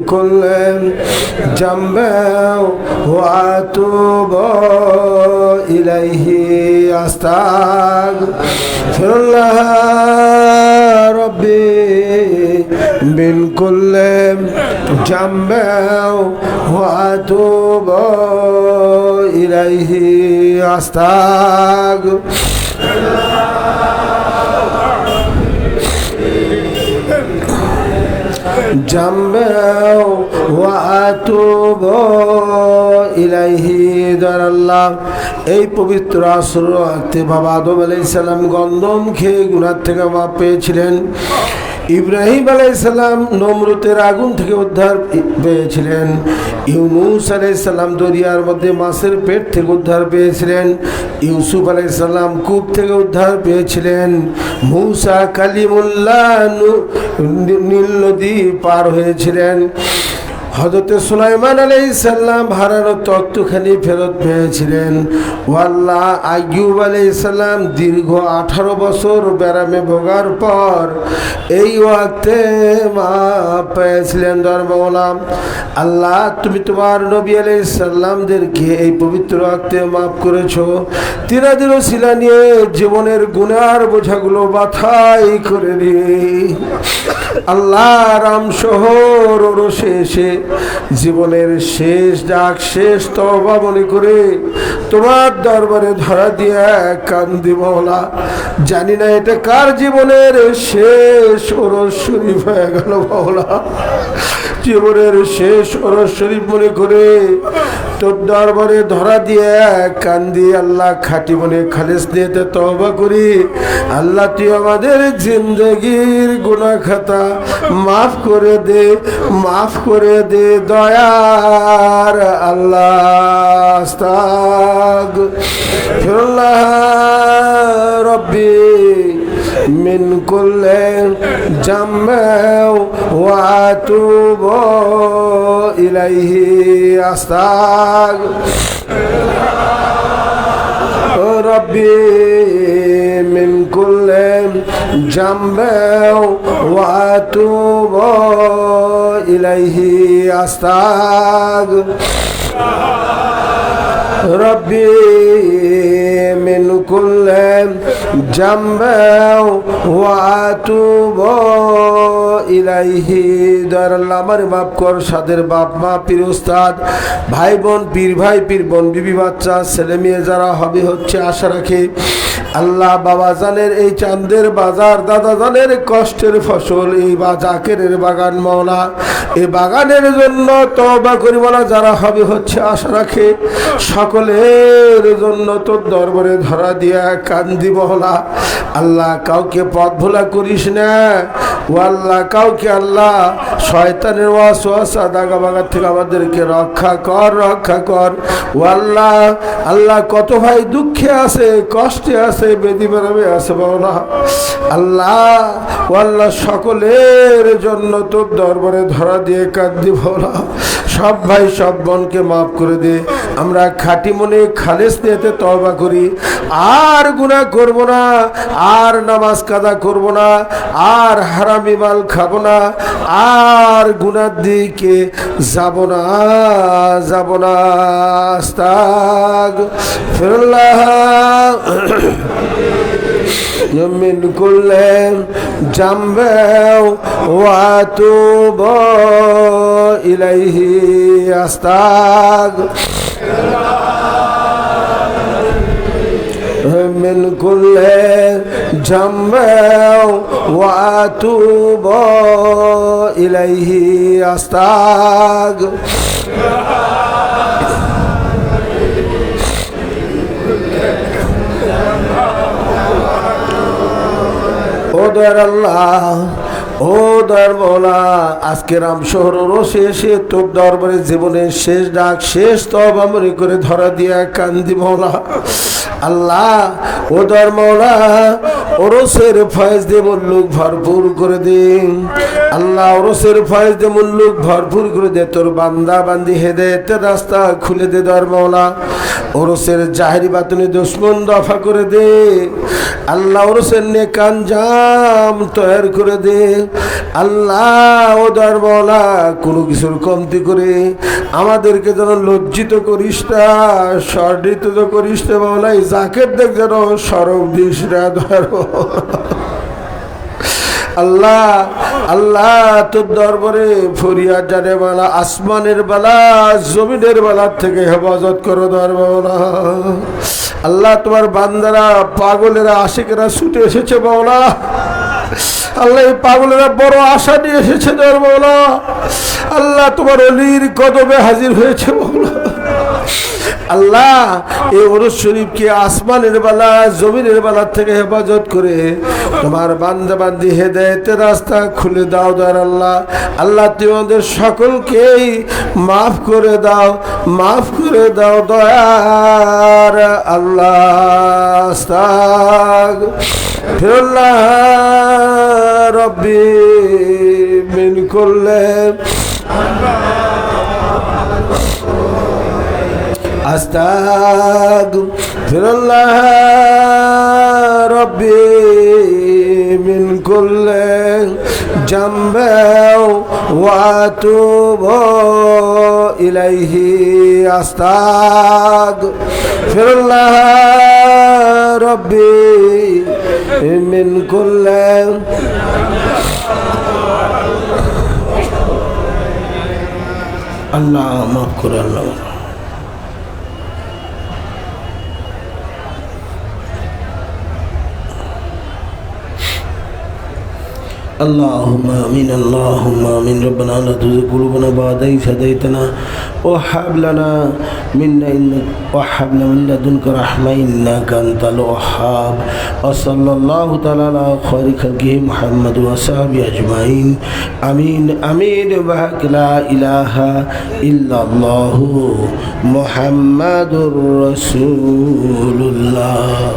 كل جنب وأتوب إليه أستغفر الله ربي من كل جنب وأتوب إليه أستغفر জামবে ওয়া আতুবু ইলাইহি দারাল্লাহ। এই পবিত্র আসর ওয়াক্তে বাবা আদম আলাইহিস সালাম গন্ধম খেয়ে গুনাহ থেকে মাপ পেয়েছিলেন। ইব্রাহিম আলাইহিস সালাম নমরুদের আগুন থেকে উদ্ধার পেয়েছিলেন। ইউনূস আলাইহিস সালাম দরিয়ার মধ্যে মাছের পেট থেকে উদ্ধার পেয়েছিলেন। ইউসুফ আলাইহিস সালাম কূপ থেকে উদ্ধার পেয়েছিলেন। মূসা কালিমুল্লাহ নীল নদী পার হয়েছিলেন। হযরত সুলাইমান আলাইহিস সালাম হারানো তখ্তখানি ফেরত পেয়েছিলেন। আল্লাহ আইয়ুব আলাইহিস সালাম দীর্ঘ 18 বছর ব্যারামে ভোগার পর এই ওয়াক্তে মাপ পেয়েছিলেন। ধর্মওয়ালা আল্লাহ, তুমি তোমার নবী আলাইহিস সালামদেরকে এই পবিত্র ওয়াক্তে মাফ করেছো। তিনাদের ওসিলা নিয়ে জীবনের গুনার বোঝাগুলো মাথায় করে দিয়ে আল্লাহ রাম শহর ওরসে এসে জীবনের শেষ ডাক শেষ তওবা মনে করে তোমার দরবারে ধরা দিয়ে কান্দি মাওলা। জানি না এটা কার জীবনের শেষ ওরস শরীফ হয়ে গেল মাওলা। জীবনের শেষ ওরস শরীফ মনে করে তোর দরবারে ধরা দিয়ে কান্দি আল্লাহ, খাঁটি মনে খালেস নিয়েতে তওবা করি। আল্লাহ তুই আমাদের জিন্দগির গুনাহ খাতা মাফ করে দে, মাফ করে দে দয়ার আল্লাহ। আস্তাগফিরুল্লাহ রব্বি মিন কুল্লি জামবিন ওয়া আতুবু ইলাইহি আস্তাগফিরুল্লাহ রব্বি মিন কুল্লি জামবিন ওয়া আতুবু ইলাইহি আস্তাগফিরুল্লাহ রব্বি মিন কুল্লি জামবিন ওয়া আতুবু ইলাইহি দারাল্লাহ। আমার মাফ কর, সাদের বাপ মা, পীর উস্তাদ, ভাই বোন, পীর ভাই, পীর বোন, বিবি বাচ্চা, ছেলে মেয়ে যারা হবে হচ্ছে আশা রাখে আল্লাহ, বাবা জানের এই চাঁদের বাজার, দাদা জানের কষ্টের ফসল, এই জাকেরের বাগান মাওলা, এই বাগানের জন্য তওবা করি বলা যারা হবে হচ্ছে আশা রাখে সকলের জন্য তোর দরবারে ধরা দিয়া কান্দি মাওলা। আল্লাহ কাউকে পথ ভোলা করিস না ও আল্লাহ, কাউকে আল্লাহ শয়তানের ওয়াসওয়াসা দাগা বাগা থেকে আমাদেরকে রক্ষা কর, রক্ষা কর ও আল্লাহ। আল্লাহ কত ভাই দুঃখে আছে, কষ্টে আছে, বেদি বেরামে আছে মাওলা। আল্লাহ ও আল্লাহ সকলের জন্য তোর দরবারে ধরা দিয়ে কাঁদি মাওলা। সব ভাই সব বোনকে মাফ করে দে। আমরা খাঁটি মনে খালেস নিয়েতে তওবা করি, আর গুনাহ করব না, আর নামাজ কাজা করব না, আর হারামি মাল খাব না, আর গুনার দিকে যাব না, যাব না। আস্তাগফিরুল্লাহ মিন কুল্লি জামবিন ওয়া আতুবু ইলাইহি আস্তাগফিরুল্লাহ মিন কুল্লি জামবিন ওয়া আতুবু ইলাইহি আস্তাগফিরুল্লাহ। ও দয়ার আল্লাহ, ও দয়ার মওলা, আজকে রাম শহর রসে এসে তোর দরবারে জীবনের শেষ ডাক শেষ তওবা মনে করে ধরা দিয়া কান্দি মাওলা। আল্লাহ ও দয়ার মওলা, ওরসের ফয়েজ দে মুল্লুক ভরপুর করে দে আল্লাহ, ওরসের ফয়েজ দে মুল্লুক ভরপুর করে দে। তোর বান্দা বান্দি হেদায়েতের রাস্তা খুলে দে দয়ার মওলা। ওরসের জাহেরি বাতুনি দুশ্মন দফা করে দে আল্লাহ, ওরসের নেক আঞ্জাম তৈয়ার করে দে আল্লাহ। ও দরবালা কোনো কিছুর কমতি করে আমাদেরকে যেন লজ্জিত করিস না, সর্দিত করিস না বাবলা। এই জাকের দেখ যেন সরব দিস না আল্লাহ। আল্লাহ তোর দরবারে ফরিয়াদ জানে বালা, আসমানের বালা জমিনের বালার থেকে হেফাজত করো দরবালা। আল্লাহ তোমার বান্দারা পাগলেরা আশিকেরা ছুটে এসেছে বাউলা। আল্লাহ এই পাগলেরা বড় আশা নিয়ে এসেছে দরবালা। আল্লাহ তোমার অলির কদমে হাজির হয়েছে বাউলা। আল্লাহ এই ওরস শরীফকে আসমানের বেলা জমিনের বেলার থেকে হেফাজত করে তোমার বান্দা বান্দি হেদায়েতের রাস্তা খুলে দাও দর আল্লাহ। আল্লাহ তুমি আমাদের সকলকেই মাফ করে দাও, মাফ করে দাও দয়ার আল্লাহ। আস্তাগফিরুল্লাহ রব্বি মিন কুল্লি আস্তাগফিরুল্লাহ রব্বি মিন কুল্লি জামবিন ওয়া আতুবু ইলাইহি। আস্তাগফিরুল্লাহ রব্বি মিন কুল্লি আল্লাহ মাফ করে আল্লাহ। اللهم آمين اللهم آمين ربنا لا تزغ قلوبنا بعد إذ هديتنا وهب لنا من لدنك رحمة إنك أنت الوهاب وصلى الله تعالى على خير خلقه محمد وصحبه أجمعين آمين آمين بحق لا إله إلا الله محمد رسول الله।